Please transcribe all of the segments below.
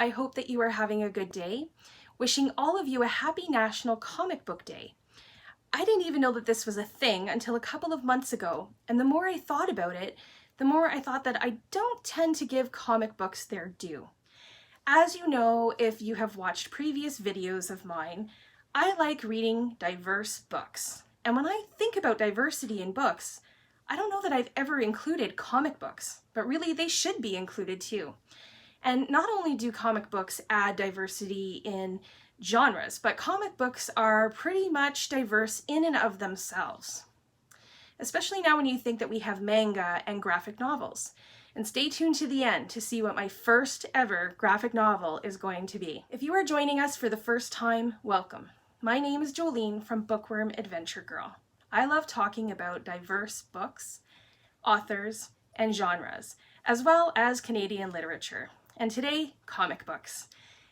I hope that you are having a good day. Wishing all of you a happy National Comic Book Day. I didn't even know that this was a thing until a couple of months ago, and the more I thought about it, the more I thought that I don't tend to give comic books their due. As you know, if you have watched previous videos of mine, I like reading diverse books. And when I think about diversity in books, I don't know that I've ever included comic books, but really they should be included too. And not only do comic books add diversity in genres, but comic books are pretty much diverse in and of themselves. Especially now when you think that we have manga and graphic novels. And stay tuned to the end to see what my first ever graphic novel is going to be. If you are joining us for the first time, welcome. My name is Jolene from Bookworm Adventure Girl. I love talking about diverse books, authors, and genres, as well as Canadian literature. And today, comic books.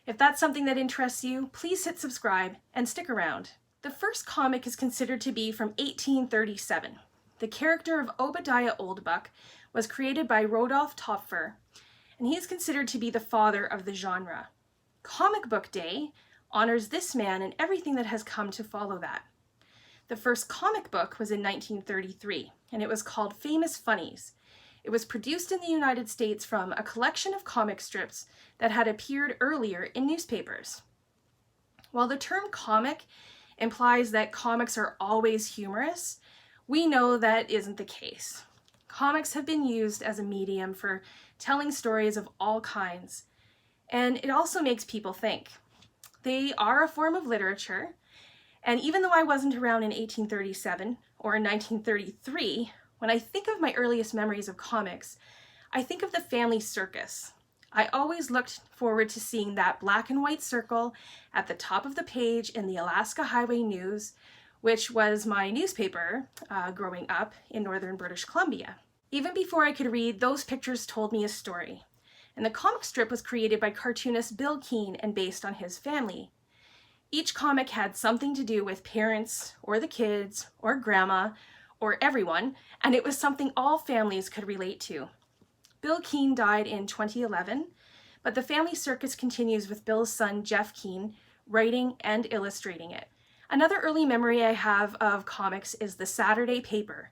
If that's something that interests you, please hit subscribe and stick around. The first comic is considered to be from 1837. The character of Obadiah Oldbuck was created by Rodolphe Topfer, and he is considered to be the father of the genre. Comic Book Day honors this man and everything that has come to follow that. The first comic book was in 1933, and it was called Famous Funnies. It was produced in the United States from a collection of comic strips that had appeared earlier in newspapers. While the term comic implies that comics are always humorous, we know that isn't the case. Comics have been used as a medium for telling stories of all kinds, and it also makes people think. They are a form of literature, and even though I wasn't around in 1837 or in 1933, when I think of my earliest memories of comics, I think of the family circus. I always looked forward to seeing that black and white circle at the top of the page in the Alaska Highway News, which was my newspaper growing up in northern British Columbia. Even before I could read, those pictures told me a story. And the comic strip was created by cartoonist Bill Keane and based on his family. Each comic had something to do with parents, or the kids, or grandma, or everyone, and it was something all families could relate to. Bill Keane died in 2011, but the family circus continues with Bill's son Jeff Keane writing and illustrating it. Another early memory I have of comics is the Saturday paper,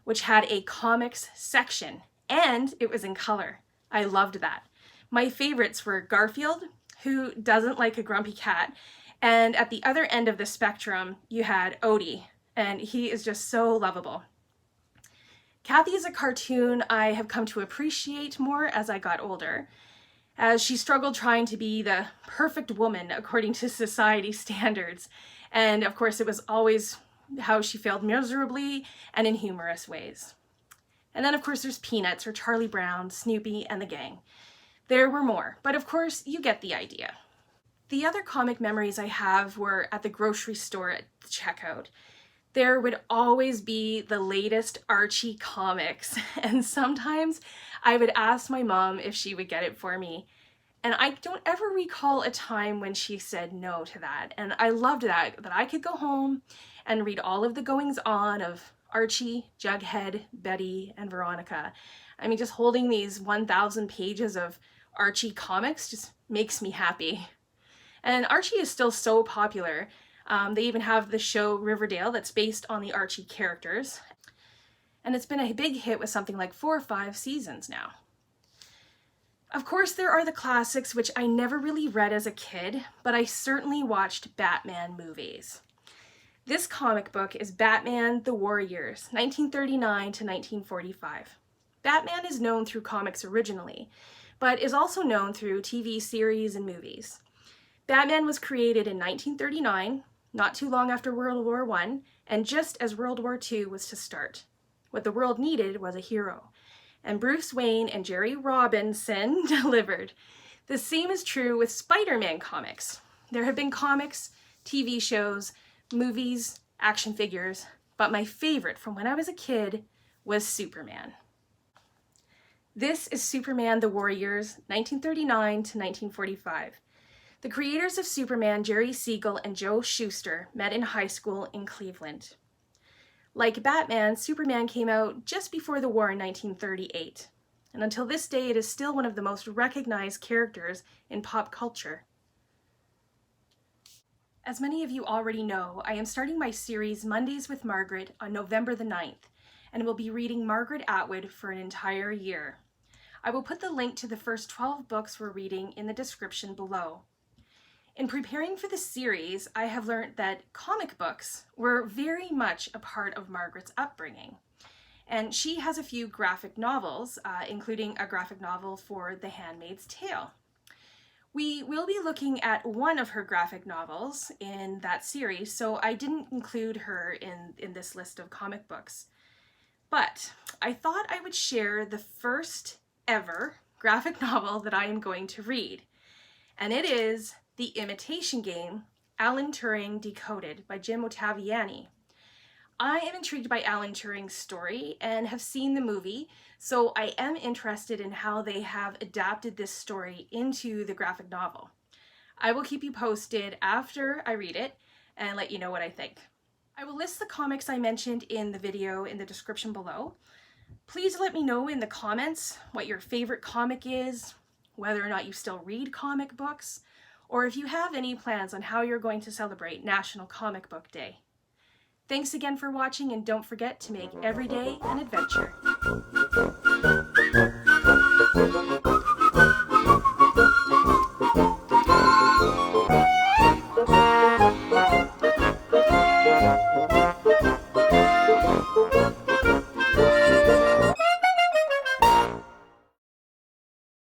which had a comics section, and it was in color. I loved that. My favorites were Garfield, who doesn't like a grumpy cat, and at the other end of the spectrum, you had Odie, and he is just so lovable. Kathy is a cartoon I have come to appreciate more as I got older, as she struggled trying to be the perfect woman according to society standards. And of course, it was always how she failed miserably and in humorous ways. And then of course there's Peanuts or Charlie Brown, Snoopy, and the gang. There were more, but of course you get the idea. The other comic memories I have were at the grocery store at the checkout. There would always be the latest Archie Comics, and sometimes I would ask my mom if she would get it for me. And I don't ever recall a time when she said no to that. And I loved that I could go home and read all of the goings-on of Archie, Jughead, Betty, and Veronica. I mean, just holding these 1,000 pages of Archie comics just makes me happy. And Archie is still so popular. They even have the show Riverdale that's based on the Archie characters. And it's been a big hit with something like 4 or 5 seasons now. Of course, there are the classics, which I never really read as a kid, but I certainly watched Batman movies. This comic book is Batman the Warriors, 1939 to 1945. Batman is known through comics originally, but is also known through TV series and movies. Batman was created in 1939, not too long after World War I, and just as World War II was to start. What the world needed was a hero, and Bruce Wayne and Jerry Robinson delivered. The same is true with Spider-Man comics. There have been comics, TV shows, movies, action figures, but my favorite from when I was a kid was Superman. This is Superman the Warriors, 1939 to 1945. The creators of Superman, Jerry Siegel and Joe Shuster, met in high school in Cleveland. Like Batman, Superman came out just before the war in 1938. and until this day it is still one of the most recognized characters in pop culture. As many of you already know, I am starting my series Mondays with Margaret on November the 9th, and will be reading Margaret Atwood for an entire year. I will put the link to the first 12 books we're reading in the description below. In preparing for the series, I have learned that comic books were very much a part of Margaret's upbringing. And she has a few graphic novels, including a graphic novel for The Handmaid's Tale. We will be looking at one of her graphic novels in that series, so I didn't include her in this list of comic books. But I thought I would share the first ever graphic novel that I am going to read, and it is The Imitation Game, Alan Turing Decoded by Jim Ottaviani. I am intrigued by Alan Turing's story and have seen the movie, so I am interested in how they have adapted this story into the graphic novel. I will keep you posted after I read it and let you know what I think. I will list the comics I mentioned in the video in the description below. Please let me know in the comments what your favorite comic is, whether or not you still read comic books, or if you have any plans on how you're going to celebrate National Comic Book Day. Thanks again for watching, and don't forget to make every day an adventure.